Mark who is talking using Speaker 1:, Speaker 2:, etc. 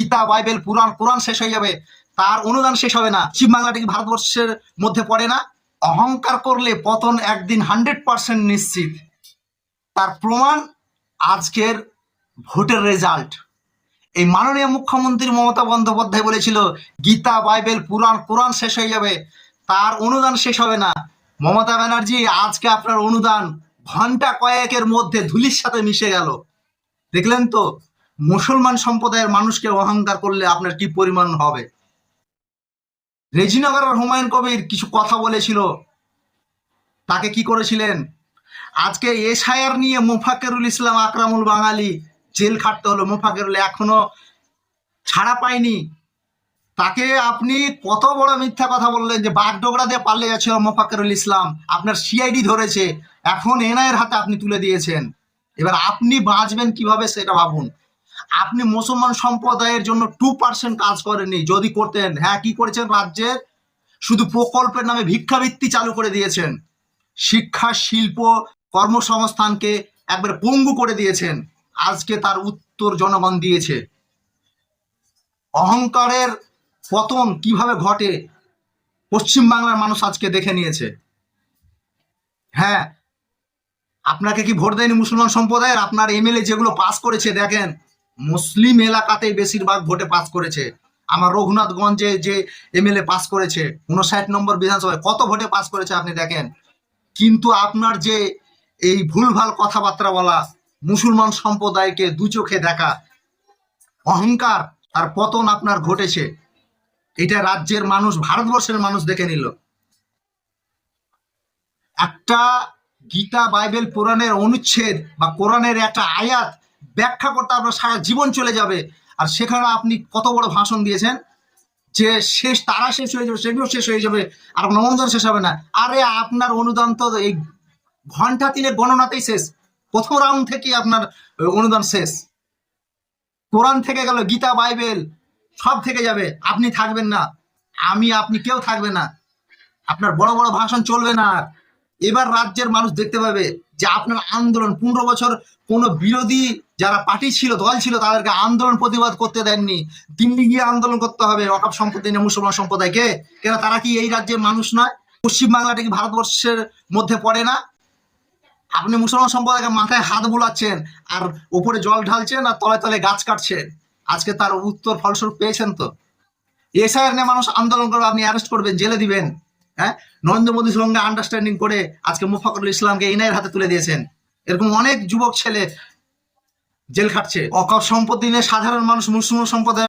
Speaker 1: Gita Bible পুরাণ কোরআন শেষ হয়ে যাবে, তার অনুদান শেষ হবে না। পশ্চিম বাংলাটা কি ভারতবর্ষের মধ্যে পড়ে না? অহংকার করলে পতন একদিন 100% নিশ্চিত। তার প্রমাণ আজকের ভোটের রেজাল্ট। এই মাননীয় মুখ্যমন্ত্রী মমতা বন্দ্যোপাধ্যায় বলেছিল গীতা বাইবেল পুরাণ কোরআন শেষ হয়ে যাবে, তার অনুদান শেষ হবে না। মমতা ব্যানার্জি, আজকে আপনার অনুদান ঘন্টা কয়েকের মধ্যে ধুলির সাথে মিশে গেল। দেখলেন তো মুসলমান সম্প্রদায়ের মানুষকে অহংকার করলে আপনার কি পরিমাণ হবে। রেজিনগর আর হুমায়ুন কবির কিছু কথা বলেছিল, তাকে কি করেছিলেন? আজকে এসআইআর নিয়ে মোফাক্কেরুল ইসলাম আকরামুল বাঙালি জেল খাটতে হলো। মোফাক্কেরুল এখনো ছাড়া পায়নি। তাকে আপনি কত বড় মিথ্যা কথা বললেন যে বাগডোগরা দিয়ে পাল্লে যাচ্ছিল মোফাক্কেরুল ইসলাম, আপনার সিআইডি ধরেছে, এখন এনআইয়ের হাতে আপনি তুলে দিয়েছেন। এবার আপনি বাঁচবেন কিভাবে সেটা ভাবুন। আপনি মুসলমান সম্প্রদায়ের জন্য 2% কাজ করেননি। যদি করতেন, হ্যাঁ কি করেছেন? রাজ্যের শুধু প্রকল্পের নামে ভিক্ষাবৃত্তি চালু করে দিয়েছেন, শিক্ষা শিল্প কর্মসংস্থানকে একবার পঙ্গু করে দিয়েছেন। আজকে তার উত্তর জনগণ দিয়েছে। অহংকারের পতন কিভাবে ঘটে পশ্চিম বাংলার মানুষ আজকে দেখে নিয়েছে। হ্যাঁ, আপনাকে কি ভোট দেয়নি মুসলমান সম্প্রদায়ের? আপনার এমএলএ যেগুলো পাস করেছে দেখেন, মুসলিম এলাকাতেই বেশিরভাগ ভোটে পাস করেছে। আমার রঘুনাথগঞ্জে যে এমএলএ পাস করেছে 59 নম্বর বিধানসভায় কত ভোটে পাস করেছে আপনি দেখেন। কিন্তু আপনার যে এই ভুলভাল কথাবার্তা বলা, মুসলমান সম্প্রদায়কে দু চোখে দেখা, অহংকার আর পতন আপনার ঘটেছে। এটা রাজ্যের মানুষ, ভারতবর্ষের মানুষ দেখে নিল। একটা গীতা বাইবেল পুরাণের অনুচ্ছেদ বা কোরআনের একটা আয়াত ব্যাখ্যা করতে আপনার সারা জীবন চলে যাবে, আর সেখানে আপনি কত বড় ভাষণ দিয়েছেন যে শেষ, তারা শেষ হয়ে যাবে, সেগুলো শেষ হয়ে যাবে, আর আপনার অনুদান শেষ হবে না। আরে আপনার অনুদান তো এই ঘন্টা 3 গণনাতেই শেষ। প্রথম রাউন্ড থেকে আপনার অনুদান শেষ। কোরআন থেকে গেল, গীতা বাইবেল সব থেকে যাবে, আপনি থাকবেন না, আপনি কেউ থাকবে না। আপনার বড় বড় ভাষণ চলবে না। এবার রাজ্যের মানুষ দেখতে পাবে যে আপনার আন্দোলন 15 বছর কোনো বিরোধী যারা পার্টি ছিল, দল ছিল, তাদেরকে আন্দোলন প্রতিবাদ করতে দেননি। দিল্লি গিয়ে আন্দোলন করতে হবে ওয়াকফ সম্পত্তি নিয়ে মুসলমান সম্প্রদায়কে। কেন, তারা কি এই রাজ্যের মানুষ নয়? পশ্চিম বাংলাটা কি ভারতবর্ষের মধ্যে পড়ে না? আপনি মুসলমান সম্প্রদায়কে মাথায় হাত বুলাচ্ছেন আর উপরে জল ঢালছেন আর তলে তলে গাছ কাটছেন। আজকে তার উত্তর ফলস্বরূপ পেয়েছেন তো। এসআইআর নিয়ে মানুষ আন্দোলন করবে, আপনি অ্যারেস্ট করবেন, জেলে দিবেন। হ্যাঁ, নরেন্দ্র মোদীর সঙ্গে আন্ডারস্ট্যান্ডিং করে আজকে মুফাক্কেরুল ইসলামকে এনআইয়ের হাতে তুলে দিয়েছেন। এরকম অনেক যুবক ছেলে জেল খাটছে। ওয়াকফ সম্পত্তি নিয়ে সাধারণ মানুষ, মুসলমান সম্প্রদায়